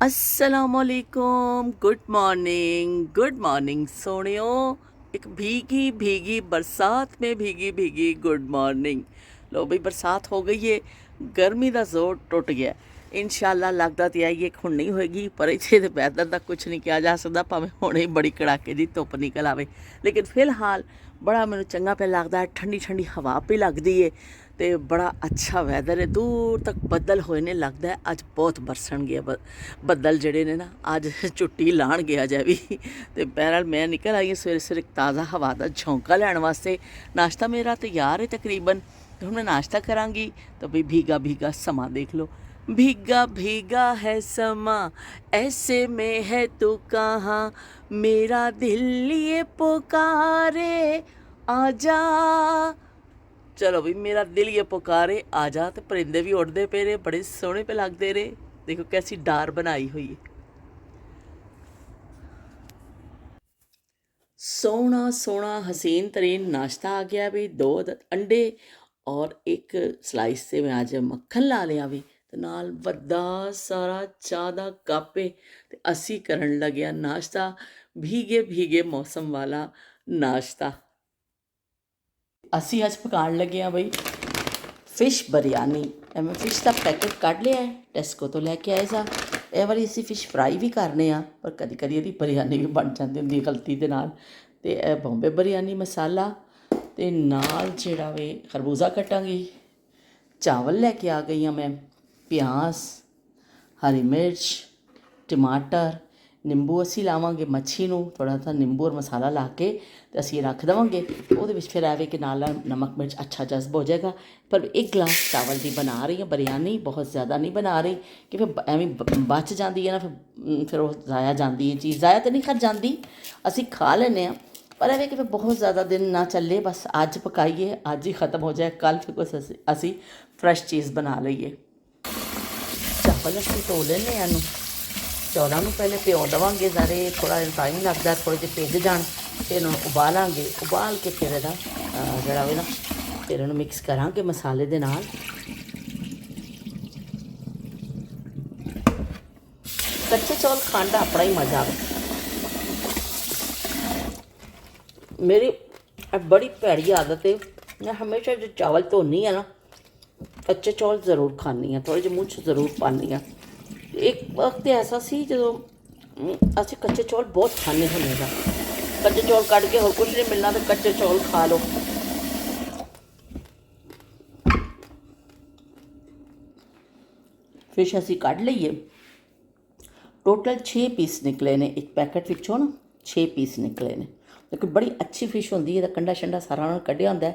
असलामुअलैकुम, good morning सोनियो। एक भीगी भीगी बरसात में भीगी भीगी गुड मॉर्निंग। लो भाई, बरसात हो गई है, गर्मी का जोर टुट गया। इंशाल्लाह लगता तो है कि ਹੁਣ नहीं होएगी, पर इतने तो वैदर का कुछ नहीं किया जा सकता, भावें हुणे ही बड़ी कड़ाके की धुप निकल आवे। लेकिन फिलहाल बड़ा मैनू चंगा पे लगता है, ठंडी ठंडी हवा पे लगती है, तो बड़ा अच्छा वैदर है। दूर तक बदल होए ने, लगता है अज बहुत बरसन गया। ਬੱਦਲ ਜਿਹੜੇ ਨੇ ਨਾ ਅੱਜ ਝੁੱਟੀ ਲਾਉਣਗੇ ਅਜੇ ਵੀ। ਤੇ ਬਹਿਰਹਾਲ ਮੈਂ ਨਿਕਲ ਆਈ ਹਾਂ ਸਵੇਰੇ ਸਵੇਰੇ ਤਾਜ਼ਾ ਹਵਾ ਦਾ ਝੋਂਕਾ ਲੈਣ ਵਾਸਤੇ। ਨਾਸ਼ਤਾ ਮੇਰਾ ਤਿਆਰ ਹੈ ਤਕਰੀਬਨ, ਤੇ ਹੁਣ ਮੈਂ ਨਾਸ਼ਤਾ ਕਰਾਂਗੀ। ਤਾਂ ਵੀ ਭੀਗਾ ਭੀਗਾ ਸਮਾਂ ਦੇਖ ਲਓ। भीगा भीगा है समा, ऐसे में है तू कहाँ, मेरा दिल ये पुकारे आजा। चलो भी, मेरा दिल ये पुकारे आजा। तो परिंदे भी उड़ते पे रहे, बड़े सोहने पे लगते रहे। देखो कैसी डार बनाई हुई है। सोहना सोहना हसीन तरीन नाश्ता आ गया भी। दो अंडे और एक स्लाइस से मैं आज मक्खन ला लिया भी, ਤੇ ਨਾਲ ਵੱਡਾ ਸਾਰਾ ਚਾਹ ਦਾ ਕੱਪ ਏ। ਤੇ ਅਸੀਂ ਕਰਨ ਲੱਗਿਆ ਨਾਸ਼ਤਾ, ਭੀਗੇ ਭੀਗੇ ਮੌਸਮ ਵਾਲਾ ਨਾਸ਼ਤਾ। ਅਸੀਂ ਅੱਜ ਪਕਾਉਣ ਲੱਗੇ ਹਾਂ ਬਈ ਫਿਸ਼ ਬਿਰਿਆਨੀ। ਮੈਂ ਫਿਸ਼ ਦਾ ਪੈਕਟ ਕੱਢ ਲਿਆ ਹੈ, ਟੈਸਕੋ ਤੋਂ ਲੈ ਕੇ ਆਏ ਸਾਂ। ਇਹ ਵਾਰੀ ਅਸੀਂ ਫਿਸ਼ ਫਰਾਈ ਵੀ ਕਰਨੇ ਆ, ਪਰ ਕਦੀ ਕਦੀ ਇਹਦੀ ਬਿਰਿਆਨੀ ਵੀ ਬਣ ਜਾਂਦੀ ਹੁੰਦੀ ਗਲਤੀ ਦੇ ਨਾਲ। ਅਤੇ ਇਹ ਬੰਬੇ ਬਿਰਿਆਨੀ ਮਸਾਲਾ, ਅਤੇ ਨਾਲ ਜਿਹੜਾ ਵੇ ਖਰਬੂਜ਼ਾ ਕੱਟਾਂਗੀ। ਚਾਵਲ ਲੈ ਕੇ ਆ ਗਈ ਹਾਂ ਮੈਂ, ਪਿਆਜ਼, ਹਰੀ ਮਿਰਚ, ਟਮਾਟਰ, ਨਿੰਬੂ ਅਸੀਂ ਲਾਵਾਂਗੇ ਮੱਛੀ ਨੂੰ, ਥੋੜ੍ਹਾ ਜਿਹਾ ਨਿੰਬੂ ਔਰ ਮਸਾਲਾ ਲਾ ਕੇ ਅਤੇ ਅਸੀਂ ਰੱਖ ਦੇਵਾਂਗੇ। ਉਹਦੇ ਵਿੱਚ ਫਿਰ ਆਵੇ ਕਿ ਨਾਲ ਨਮਕ ਮਿਰਚ ਅੱਛਾ ਜਜ਼ਬ ਹੋ ਜਾਏਗਾ। ਪਰ ਇੱਕ ਗਲਾਸ ਚਾਵਲ ਦੀ ਬਣਾ ਰਹੀ ਹਾਂ ਬਿਰਿਆਨੀ, ਬਹੁਤ ਜ਼ਿਆਦਾ ਨਹੀਂ ਬਣਾ ਰਹੀ ਕਿ ਫਿਰ ਐਵੇਂ ਬਚ ਜਾਂਦੀ ਹੈ ਨਾ, ਫਿਰ ਉਹ ਜ਼ਾਇਆ ਜਾਂਦੀ ਹੈ ਚੀਜ਼। ਜ਼ਾਇਆ ਤਾਂ ਨਹੀਂ ਖਰ ਜਾਂਦੀ, ਅਸੀਂ ਖਾ ਲੈਂਦੇ ਹਾਂ, ਪਰ ਐਵੇਂ ਕਿ ਫਿਰ ਬਹੁਤ ਜ਼ਿਆਦਾ ਦਿਨ ਨਾ ਚੱਲੇ। ਬਸ ਅੱਜ ਪਕਾਈਏ, ਅੱਜ ਹੀ ਖ਼ਤਮ ਹੋ ਜਾਏ, ਕੱਲ੍ਹ ਫਿਰ ਕੁਛ ਅਸੀਂ ਫਰੈਸ਼ ਚੀਜ਼ ਬਣਾ ਲਈਏ। ਚਾਵਲ ਅਸੀਂ ਧੋ ਲੈਂਦੇ ਹਾਂ, ਇਹਨੂੰ ਚੌਲਾਂ ਨੂੰ ਪਹਿਲੇ ਭਿਓ ਦੇਵਾਂਗੇ ਸਾਰੇ, ਥੋੜ੍ਹਾ ਟਾਈਮ ਲੱਗਦਾ, ਥੋੜ੍ਹੇ ਜਿਹੇ ਭਿੱਜ ਜਾਣ, ਫਿਰ ਇਹਨੂੰ ਉਬਾਲਾਂਗੇ। ਉਬਾਲ ਕੇ ਫਿਰ ਇਹਦਾ ਜਿਹੜਾ ਹੋਵੇ ਨਾ, ਫਿਰ ਇਹਨੂੰ ਮਿਕਸ ਕਰਾਂਗੇ ਮਸਾਲੇ ਦੇ ਨਾਲ। ਕੱਚੇ ਚੌਲ ਖਾਣ ਦਾ ਆਪਣਾ ਹੀ ਮਜ਼ਾ ਆਵੇ। ਮੇਰੀ ਬੜੀ ਭੈੜੀ ਆਦਤ ਹੈ, ਮੈਂ ਹਮੇਸ਼ਾ ਜੋ ਚਾਵਲ ਧੋਨੀ ਹਾਂ ਨਾ, ਕੱਚੇ ਚੌਲ ਜ਼ਰੂਰ ਖਾਂਦੀ ਹਾਂ, ਥੋੜ੍ਹੇ ਜਿਹੇ ਮੂੰਹ 'ਚ ਜ਼ਰੂਰ ਪਾਉਂਦੀ ਹਾਂ। ਇੱਕ ਵਕਤ ਐਸਾ ਸੀ ਜਦੋਂ ਅਸੀਂ ਕੱਚੇ ਚੌਲ ਬਹੁਤ ਖਾਂਦੇ ਹੁੰਦੇ ਸਾਂ। ਕੱਚੇ ਚੌਲ ਕੱਢ ਕੇ ਹੋਰ ਕੁਝ ਨਹੀਂ ਮਿਲਣਾ, ਤਾਂ ਕੱਚੇ ਚੌਲ ਖਾ ਲਓ। ਫਿਸ਼ ਅਸੀਂ ਕੱਢ ਲਈਏ। ਟੋਟਲ 6 ਪੀਸ ਨਿਕਲੇ ਨੇ ਇੱਕ ਪੈਕਟ ਵਿੱਚੋਂ ਨਾ, 6 ਪੀਸ ਨਿਕਲੇ ਨੇ। ਕਿਉਂਕਿ ਬੜੀ ਅੱਛੀ ਫਿਸ਼ ਹੁੰਦੀ ਹੈ, ਇਹਦਾ ਕੰਡਾ ਸ਼ੰਡਾ ਸਾਰਾ ਉਹਨਾਂ ਨੇ ਕੱਢਿਆ ਹੁੰਦਾ,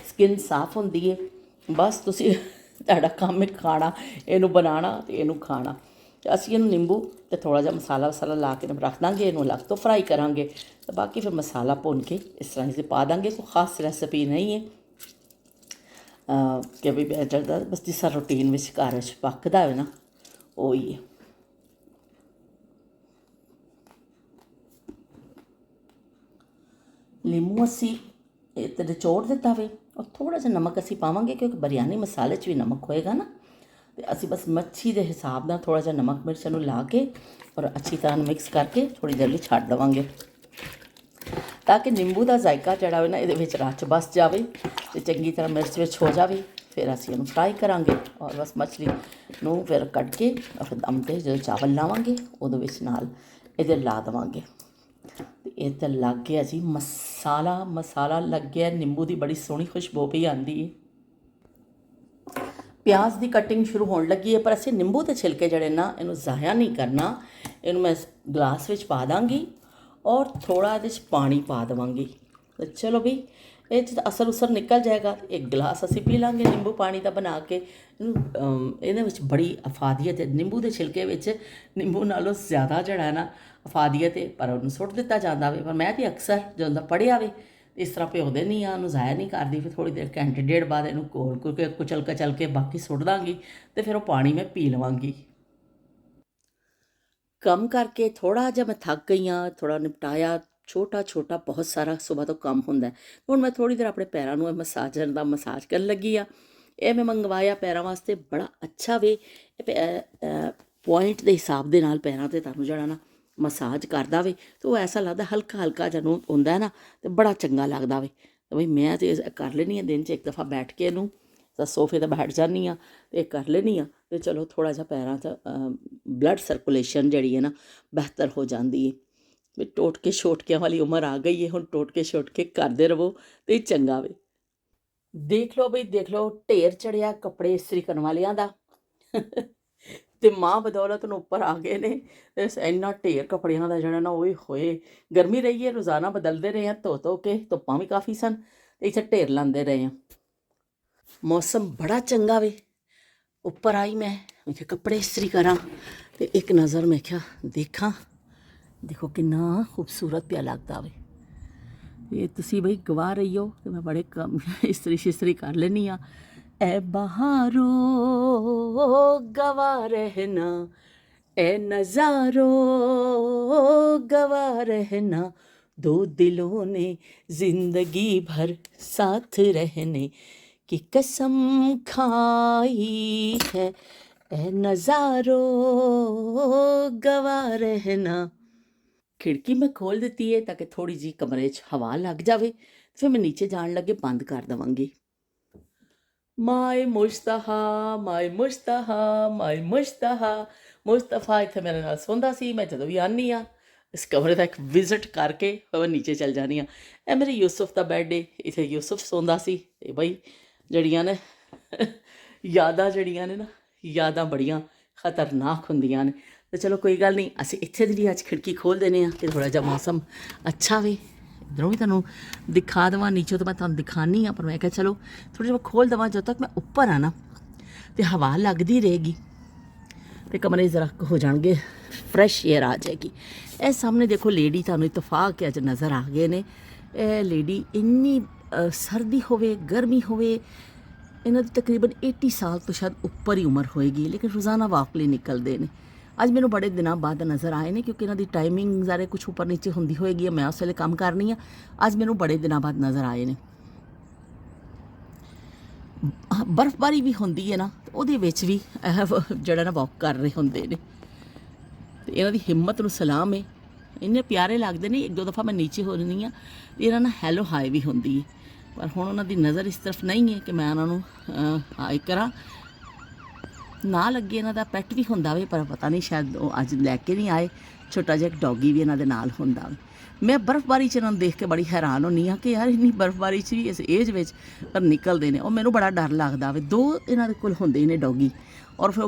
ਸਕਿਨ ਸਾਫ਼ ਹੁੰਦੀ ਹੈ। ਬਸ ਤੁਸੀਂ ਤੁਹਾਡਾ ਕੰਮ ਹੈ ਖਾਣਾ, ਇਹਨੂੰ ਬਣਾਉਣਾ ਅਤੇ ਇਹਨੂੰ ਖਾਣਾ। ਅਤੇ ਅਸੀਂ ਇਹਨੂੰ ਨਿੰਬੂ ਅਤੇ ਥੋੜ੍ਹਾ ਜਿਹਾ ਮਸਾਲਾ ਵਸਾਲਾ ਲਾ ਕੇ ਰੱਖ ਦਾਂਗੇ, ਇਹਨੂੰ ਅਲੱਗ ਤੋਂ ਫਰਾਈ ਕਰਾਂਗੇ। ਅਤੇ ਬਾਕੀ ਫਿਰ ਮਸਾਲਾ ਭੁੰਨ ਕੇ ਇਸ ਤਰ੍ਹਾਂ ਅਸੀਂ ਪਾ ਦਾਂਗੇ। ਕੋਈ ਖਾਸ ਰੈਸਪੀ ਨਹੀਂ ਹੈ ਕਿ ਵੀ ਬੈਟਰ ਦਾ, ਬਸ ਜਿਸ ਤਰ੍ਹਾਂ ਰੂਟੀਨ ਵਿੱਚ ਘਰ ਵਿੱਚ ਪੱਕਦਾ ਹੋਵੇ ਨਾ, ਉਹ ਹੀ ਹੈ। ਨਿੰਬੂ ਅਸੀਂ ਤੇ ਨਿਚੋੜ ਦਿੱਤਾ ਵੇ, ਔਰ ਥੋੜ੍ਹਾ ਜਿਹਾ ਨਮਕ ਅਸੀਂ ਪਾਵਾਂਗੇ, ਕਿਉਂਕਿ ਬਿਰਿਆਨੀ ਮਸਾਲੇ 'ਚ ਵੀ ਨਮਕ ਹੋਏਗਾ ਨਾ। ਅਤੇ ਅਸੀਂ ਬਸ ਮੱਛੀ ਦੇ ਹਿਸਾਬ ਨਾਲ ਥੋੜ੍ਹਾ ਜਿਹਾ ਨਮਕ ਮਿਰਚ ਨੂੰ ਲਾ ਕੇ ਔਰ ਅੱਛੀ ਤਰ੍ਹਾਂ ਮਿਕਸ ਕਰਕੇ ਥੋੜ੍ਹੀ ਦੇਰ ਲਈ ਛੱਡ ਦੇਵਾਂਗੇ, ਤਾਂ ਕਿ ਨਿੰਬੂ ਦਾ ਜ਼ਾਇਕਾ ਜਿਹੜਾ ਹੋਵੇ ਨਾ ਇਹਦੇ ਵਿੱਚ ਰਚ ਬਸ ਜਾਵੇ ਅਤੇ ਚੰਗੀ ਤਰ੍ਹਾਂ ਮਿਰਚ ਵਿੱਚ ਹੋ ਜਾਵੇ। ਫਿਰ ਅਸੀਂ ਇਹਨੂੰ ਫਰਾਈ ਕਰਾਂਗੇ, ਔਰ ਬਸ ਮਛਲੀ ਨੂੰ ਫਿਰ ਕੱਢ ਕੇ ਫਿਰ ਦਮ 'ਤੇ ਜਦੋਂ ਚਾਵਲ ਲਾਵਾਂਗੇ ਉਹਦੇ ਵਿੱਚ ਨਾਲ ਇਹਦੇ ਲਾ ਦੇਵਾਂਗੇ। ਅਤੇ ਇਹ ਤਾਂ ਲੱਗ ਗਿਆ ਜੀ ਮਸਾਲਾ ਲੱਗ ਗਿਆ। ਨਿੰਬੂ ਦੀ ਬੜੀ ਸੋਹਣੀ ਖੁਸ਼ਬੂ ਵੀ ਆਉਂਦੀ ਹੈ। ਪਿਆਜ਼ ਦੀ ਕਟਿੰਗ ਸ਼ੁਰੂ ਹੋਣ ਲੱਗੀ ਹੈ, ਪਰ ਅਸੀਂ ਨਿੰਬੂ ਦੇ ਛਿਲਕੇ ਜਿਹੜੇ ਨਾ, ਇਹਨੂੰ ਜ਼ਾਇਆ ਨਹੀਂ ਕਰਨਾ। ਇਹਨੂੰ ਮੈਂ ਗਲਾਸ ਵਿੱਚ ਪਾ ਦਾਂਗੀ ਔਰ ਥੋੜ੍ਹਾ ਇਹਦੇ 'ਚ ਪਾਣੀ ਪਾ ਦੇਵਾਂਗੀ। ਅਤੇ ਚਲੋ ਵੀ ਇਹ 'ਚ ਅਸਰ ਉਸਰ ਨਿਕਲ ਜਾਏਗਾ। ਇੱਕ ਗਲਾਸ ਅਸੀਂ ਪੀ ਲਾਂਗੇ ਨਿੰਬੂ ਪਾਣੀ ਦਾ ਬਣਾ ਕੇ। ਇਹਨੂੰ ਇਹਦੇ ਵਿੱਚ ਬੜੀ ਅਫਾਦੀਅਤ ਹੈ, ਨਿੰਬੂ ਦੇ ਛਿਲਕੇ ਵਿੱਚ ਨਿੰਬੂ ਨਾਲੋਂ ਜ਼ਿਆਦਾ ਜਿਹੜਾ ਹੈ ਨਾ ਅਫਾਦੀਅਤ ਹੈ, ਪਰ ਉਹਨੂੰ ਸੁੱਟ ਦਿੱਤਾ ਜਾਂਦਾ ਵੇ। ਪਰ ਮੈਂ ਤਾਂ ਅਕਸਰ ਜਦੋਂ ਦਾ ਪੜ੍ਹਿਆ ਵੇ ਇਸ ਤਰ੍ਹਾਂ ਭਿਓ ਦਿੰਦੀ ਹਾਂ, ਉਹਨੂੰ ਜ਼ਾਇਆ ਨਹੀਂ ਕਰਦੀ। ਫਿਰ ਥੋੜ੍ਹੀ ਦੇਰ ਘੰਟੇ ਡੇਢ ਬਾਅਦ ਇਹਨੂੰ ਘੋਲ ਘੋਲ ਕੇ ਕੁਚਲ ਕੇ ਬਾਕੀ ਸੁੱਟ ਦਾਂਗੀ, ਅਤੇ ਫਿਰ ਉਹ ਪਾਣੀ ਮੈਂ ਪੀ ਲਵਾਂਗੀ। ਕੰਮ ਕਰਕੇ ਥੋੜ੍ਹਾ ਜਿਹਾ ਮੈਂ ਥੱਕ ਗਈ ਹਾਂ, ਥੋੜ੍ਹਾ ਨਿਪਟਾਇਆ, ਛੋਟਾ ਬਹੁਤ ਸਾਰਾ ਸੁਬਾਹ ਤੋਂ ਕੰਮ ਹੁੰਦਾ। ਹੁਣ ਮੈਂ ਥੋੜ੍ਹੀ ਦੇਰ ਆਪਣੇ ਪੈਰਾਂ ਨੂੰ ਮਸਾਜਰ ਦਾ ਕਰਨ ਲੱਗੀ ਆ। ਇਹ ਮੈਂ ਮੰਗਵਾਇਆ ਪੈਰਾਂ ਵਾਸਤੇ, ਬੜਾ ਅੱਛਾ ਵੇ। ਪੁਆਇੰਟ ਦੇ ਹਿਸਾਬ ਦੇ ਨਾਲ ਪੈਰਾਂ 'ਤੇ ਤੁਹਾਨੂੰ ਜਿਹੜਾ ਨਾ ਮਸਾਜ ਕਰਦਾ ਵੇ ਤੇ ਉਹ ਐਸਾ ਲੱਗਦਾ ਹਲਕਾ ਹਲਕਾ ਜਦੋਂ ਹੁੰਦਾ ਨਾ ਤੇ ਬੜਾ ਚੰਗਾ ਲੱਗਦਾ ਵੇ। ਤੇ ਬਈ ਮੈਂ ਤੇ ਕਰ ਲੈਂਦੀ ਹਾਂ ਦਿਨ 'ਚ ਇੱਕ ਦਫਾ ਬੈਠ ਕੇ ਇਹਨੂੰ ਤਾਂ ਸੋਫੇ 'ਤੇ ਬੈਠ ਜਾਂਦੀ ਹਾਂ ਅਤੇ ਕਰ ਲੈਂਦੀ ਹਾਂ ਅਤੇ ਚਲੋ ਥੋੜ੍ਹਾ ਜਿਹਾ ਪੈਰਾਂ 'ਚ ਬਲੱਡ ਸਰਕੂਲੇਸ਼ਨ ਜਿਹੜੀ ਹੈ ਨਾ ਬਿਹਤਰ ਹੋ ਜਾਂਦੀ ਹੈ। ਵੀ ਟੋਟਕੇ ਛੋਟਕਿਆਂ ਵਾਲੀ ਉਮਰ ਆ ਗਈ ਹੈ, ਹੁਣ ਟੋਟਕੇ ਛੋਟਕੇ ਕਰਦੇ ਰਹੋ ਅਤੇ ਚੰਗਾ ਵੇ। ਦੇਖ ਲਓ ਬਈ ਦੇਖ ਲਓ, ਢੇਰ ਚੜਿਆ ਕੱਪੜੇ ਇਸਤਰੀ ਕਰਨ ਵਾਲਿਆਂ ਦਾ ਤੇ ਮਾਂ ਬਦੌਲਤ ਨੂੰ ਉੱਪਰ ਆ ਗਏ ਨੇ। ਤੇ ਇੰਨਾ ਢੇਰ ਕੱਪੜਿਆਂ ਦਾ ਜਿਹੜਾ ਨਾ ਉਹ ਹੋਏ, ਗਰਮੀ ਰਹੀ ਹੈ, ਰੋਜ਼ਾਨਾ ਬਦਲਦੇ ਰਹੇ ਹਾਂ ਧੋ ਕੇ, ਧੁੱਪਾਂ ਵੀ ਕਾਫੀ ਸਨ ਤੇ ਇੱਥੇ ਢੇਰ ਲਾਉਂਦੇ ਰਹੇ ਹਾਂ। ਮੌਸਮ ਬੜਾ ਚੰਗਾ ਵੇ। ਉੱਪਰ ਆਈ ਮੈਂ ਕਿਹਾ ਕੱਪੜੇ ਇਸਤਰੀ ਕਰਾਂ ਤੇ ਇੱਕ ਨਜ਼ਰ ਮੈਂ ਕਿਹਾ ਦੇਖਾਂ, ਦੇਖੋ ਕਿੰਨਾ ਖੂਬਸੂਰਤ ਪਿਆ ਲੱਗਦਾ ਵੇ। ਇਹ ਤੁਸੀਂ ਬਈ ਗਵਾ ਰਹੀ ਹੋ ਕਿ ਮੈਂ ਬੜੇ ਕੰਮ ਇਸਤਰੀ ਸ਼ਿਸਤਰੀ ਕਰ ਲੈਂਦੀ ਹਾਂ। ਐ ਬਹਾਰੋ ਗਵਾ ਰਹਿਣਾ, ਐ ਨਜ਼ਾरो गवा रहना, दो दिलों ने जिंदगी भर साथ रहने की कसम खाई है, ऐ नज़ारो गवा रहना। खिड़की मैं खोल देती है ताकि थोड़ी जी कमरे 'ਚ हवा लग जाए, फिर मैं नीचे जान लगे बंद कर देवांगी। माए मुश्तहा माए मुश्तहा माए मुश्तहा, मुस्तफा इत्थे मेरे नाल सौंदा सी। मैं जदों भी आनी हाँ इस कमरे का एक विजिट करके मैं नीचे चल जानी हाँ। ए मेरे यूसुफ का बेड है, इत्थे यूसुफ सौंदा सी। ते बई जड़ियां ने यादां जड़ियां ने ना, यादां बड़ियां खतरनाक हुंदियां ने। तो चलो कोई गल नहीं, असीं इत्थे दी अज खिड़की खोल देने कि थोड़ा जिहा मौसम अच्छा वे। इधरों भी तुहानूं दिखा देवां, नीचों तो मैं तुहानूं दिखानी हाँ, पर मैं कहा चलो थोड़ा जिहा खोल देवां जब तक मैं उपर आ ना, तो हवा लगदी रहेगी तो कमरे जरा हो जाएंगे, फ्रैश एयर आ जाएगी। ए सामने देखो लेडी तुहानूं इतफाक अज नज़र आ गए ने। ए लेडी इन्नी सर्दी होवे गर्मी होवे, इन्हां दी तकरीबन 80 साल तो शायद उपर ही उम्र होएगी, लेकिन रोज़ाना वॉक लई निकलते हैं। अज मैनूं बड़े दिनों बाद नज़र आए ने क्योंकि इन्हां दी टाइमिंग ज़ारे कुछ उपर नीचे होंदी होएगी, मैं उस वेले काम करनी हाँ। अज मैनूं बड़े दिनों बाद नज़र आए ने। बर्फबारी भी होंदी है ना, तो उहदे विच भी जड़ा ना वॉक कर रहे होंदे ने। तो इन्हां दी हिम्मत नूं सलाम है, इन्ने प्यारे लगदे ने। एक दो दफ़ा मैं नीचे हो रही हाँ, इन्हां ना हैलो हाय भी होंदी है, पर हुण उन्हां दी नज़र इस तरफ नहीं है कि मैं उन्हां नूं हाय करां। ना लगे इन्हां दा पैट भी हुंदा वे, पर पता नहीं शायद अज लैके नहीं आए। छोटा जिहा एक डॉगी भी इन्हां दे नाल हुंदा वे। मैं बर्फबारी च इन्हां नूं देख के बड़ी हैरान होनी हाँ कि यार इन्नी बर्फबारी च भी इस एज विच पर निकलदे ने। और मैनूं बड़ा डर लगदा वे। दो इन्हां दे कोल हुंदे ने डॉगी, और फिर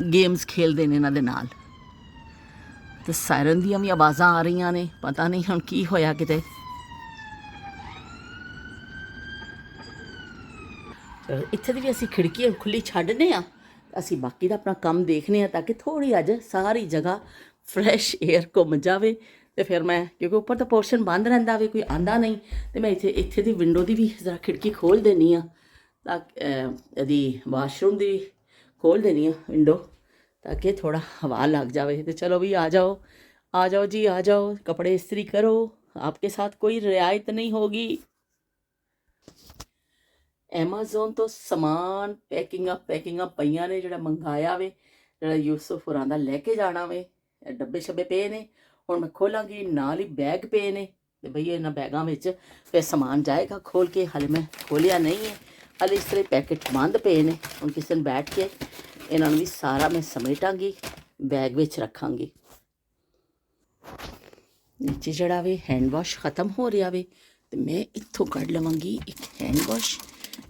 गेम्स खेलदे ने इन्हां दे नाल। ते सायरन दियां भी आवाज़ां आ रही ने, पता नहीं हुण की होया किते। इत्थे दी भी असीं खिड़की खुली छड्डने आ, असीं बाकी दा अपना काम देखने आ ताकि थोड़ी अज सारी जगह फ्रैश एयर घुम जाए। तो फिर मैं क्योंकि उपर तो पोर्शन बंद रहिंदा वे, कोई आंदा नहीं, तो मैं इत्थे दी विंडो दी भी जरा खिड़की खोल देनी आ, ताकि इहदी वाशरूम दी खोल देनी आ विंडो ताकि थोड़ा हवा लग जाए। तो चलो भी आ जाओ जी आ जाओ, कपड़े इस्त्री करो, आपके साथ कोई रियायत नहीं होगी। एमाजोन तो समान पैकिंग पईयां ने, जिहड़ा मंगाया वे, जिहड़ा यूसुफ होरां दा लैके जाना वे। डब्बे शब्बे पे ने, हुण मैं खोलांगी, नाल ही बैग पे ने। ते भई इन्हां बैगां विच फिर समान जाएगा खोल के। हाले मैं खोलिया नहीं है, हाले इस तरह पैकेट बंद पे ने। हुण किसी दिन बैठ के इन्हां नूं भी सारा मैं समेटांगी, बैग विच रखांगी। नीचे जिहड़ा वे हैंड वॉश खत्म हो रहा वे, तो मैं इत्थों कढ लवांगी एक हैंड वॉश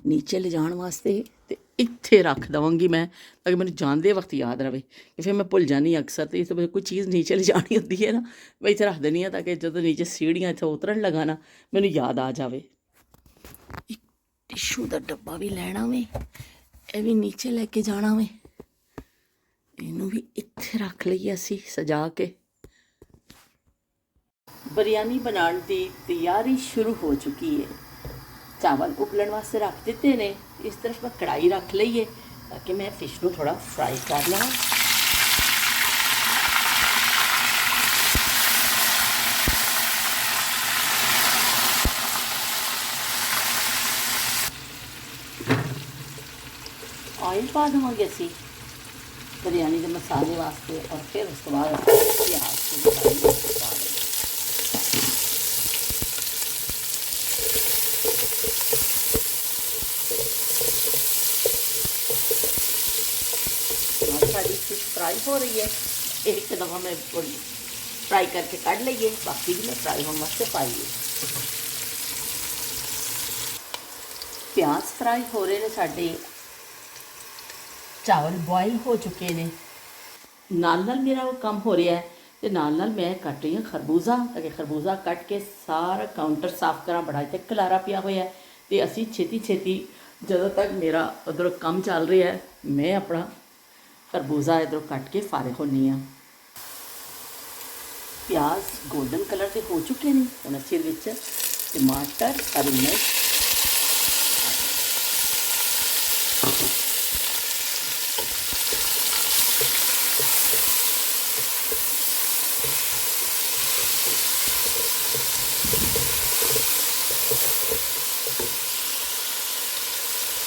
नीचे ले जाने वास्ते, तो इत्थे रख देवांगी मैं ताकि मैंने जाते वक्त याद रहे। कि फिर मैं भुल जानी अक्सर, तो इस कोई चीज़ नीचे ले जानी होती है ना, मैं इत्थे रख देनी ताकि जो नीचे सीढ़ियाँ इत्थे उतरन लगा ना मैनूं याद आ जाए। एक टिशू का डब्बा भी लैना वे, यह भी नीचे लैके जाना वे, इनू भी इत्थे रख लईए असीं सजा के। बिरयानी बनाने की तैयारी शुरू हो चुकी है। चावल उबलने वास्ते रख दिते ने। इस तरफ मैं कढ़ाई रख लीए ताकि मैं फिश नूं थोड़ा फ्राई कर लवां। ऑयल पा देवांगे असीं बिरयानी के मसाले वास्ते और फिर उसके बाद प्याज को पा दें। साड़ी फिश फ्राई हो रही है, एक दफ़ा मैं फ्राई करके कढ़ लीए, बाकी भी मैं फ्राई होने वास्ते पाइए। प्याज फ्राई हो रहे हैं, साढ़े चावल बॉयल हो चुके हैं, नाल नाल मेरा वो काम हो रहा है तो नाल नाल मैं कट रही हूँ खरबूजा, ताकि खरबूजा कट के सारा काउंटर साफ करा, बड़ा इतने खलारा पिया हुआ है। तो असी छेती छेती ਜਦੋਂ तक मेरा उधर काम चल रहा है, मैं अपना खरबूजा इधर कट के फारिग होनी हाँ। प्याज गोल्डन कलर के हो चुके हैं, हम असी टमाटर, हरी मिर्च,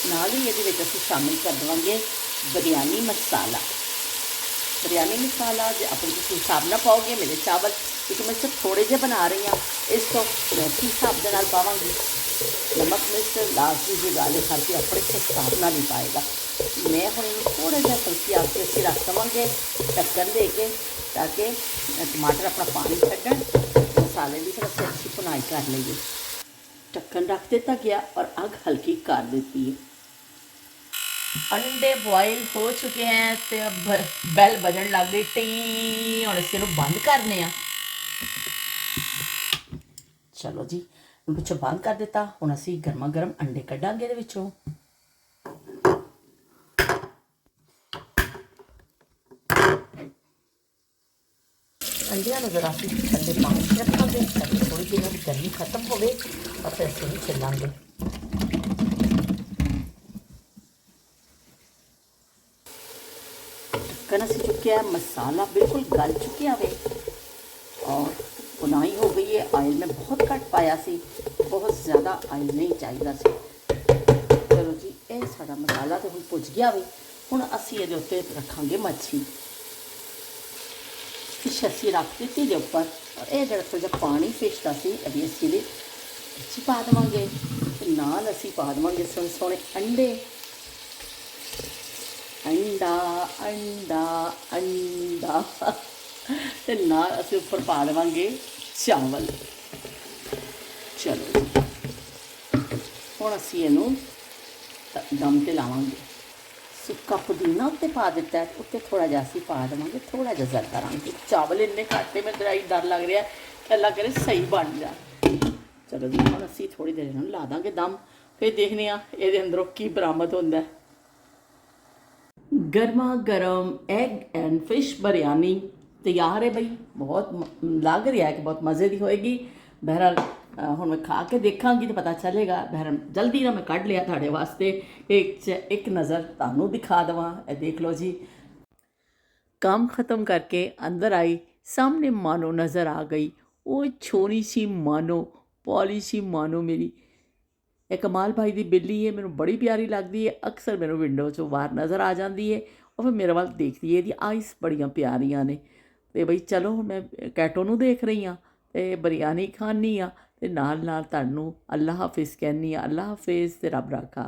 नाल ही ये शामिल कर देंगे बिरयानी मसाला। बिरयानी मसाला जो अपने तुम हिसाब ना पाओगे, मेरे चावल क्योंकि मैं सिर्फ थोड़े जे बना रही हाँ, इस तो मैं उसी हिसाब के नाल पावांगी। नमक मिर्च लाजमी जो गाल है, हर कोई अपने हिसाब नाल ही पाएगा। मैं हम इन्हें थोड़ा जहा हल्की आग से असी रख देवेंगे ढक्कन दे के, ताकि टमाटर अपना पानी छड्डन, मसाले की फिर असी अच्छी भुनाई कर लीए। ढक्कन रख दिता गया और अग हल्की कर देती है। अंडे बॉयल हो चुके हैं तो अब बैल बजन लग गई टी, और इसे बंद करने। चलो जी, पिछों बंद कर दिता। हुण असी गर्मा गर्म अंडे कढ़ांगे इहदे विचों। अंडियां नूं जरा असी ठंडे पानी च रखांगे ताकि थोड़ी देर में गर्मी खत्म होवे और फिर असी इहनूं छिलांगे। ढक्कन असी चुकिया, मसाला बिल्कुल गल चुकिया वे और बुनाई हो गई है। आयल में बहुत घट पाया सी, बहुत ज़्यादा आयल नहीं चाहिए सी। चलो जी, ये साड़ा मसाला तो हुण भुज गया वे। हुण असी इहदे उत्ते रखांगे मच्छी। फिश असी रख दी दे उपर, और यह जिहड़ा थोड़ा जिहा पानी फिश का सी अभी असी इहदे विच पा देवांगे। नाल असी पा देवांगे सोहणे सोहणे अंडे। अंडा अंडा अंडा ते नाल असी उपर पा देवांगे चावल। चलो हुण असी इहनूं दम ते लावांगे। सुक्का पुदीना उत्ते पा दिता है, उत्ते थोड़ा जिहा असी पा देवांगे थोड़ा जिहा ज़रदा रंग। चावल इन्ने घट ने, मेरा डर लग रहा है अल्लाह करे सही बन जाए। चलो जी, हुण असी थोड़ी देर इहनूं ला दांगे दम, फिर देखने इहदे अंदरों की बरामद होंदा है। गर्मा गर्म एग एंड फिश बिरयानी तैयार है भाई। बहुत लग रहा है कि बहुत मज़े की होएगी। बहरहाल हुण मैं खा के देखांगी तो पता चलेगा। बहरहाल जल्दी ना मैं कढ़ लिया तुहाडे वास्ते, एक नज़र तुहानूं दिखा देवां। ए देख लो जी, काम ख़त्म करके अंदर आई, सामने मानो नज़र आ गई वो छोटी सी मानो, पॉली सी मानो मेरी ਇਹ कमाल भाई की बिल्ली है, मैनू बड़ी प्यारी लगती है। अक्सर मैनू विंडो चों बाहर नज़र आ जाती है और फिर मेरे वाल देखती है। ਇਹਦੀ आइस बड़ियां प्यारियां ने। तो बई चलो मैं कैटो नूं देख रही हाँ तो बिरयानी खानी हाँ, तो नाल नाल तुहानूं अल्लाह हाफिज़ कहनी हाँ। अल्लाह हाफिज़ ते रब राखा।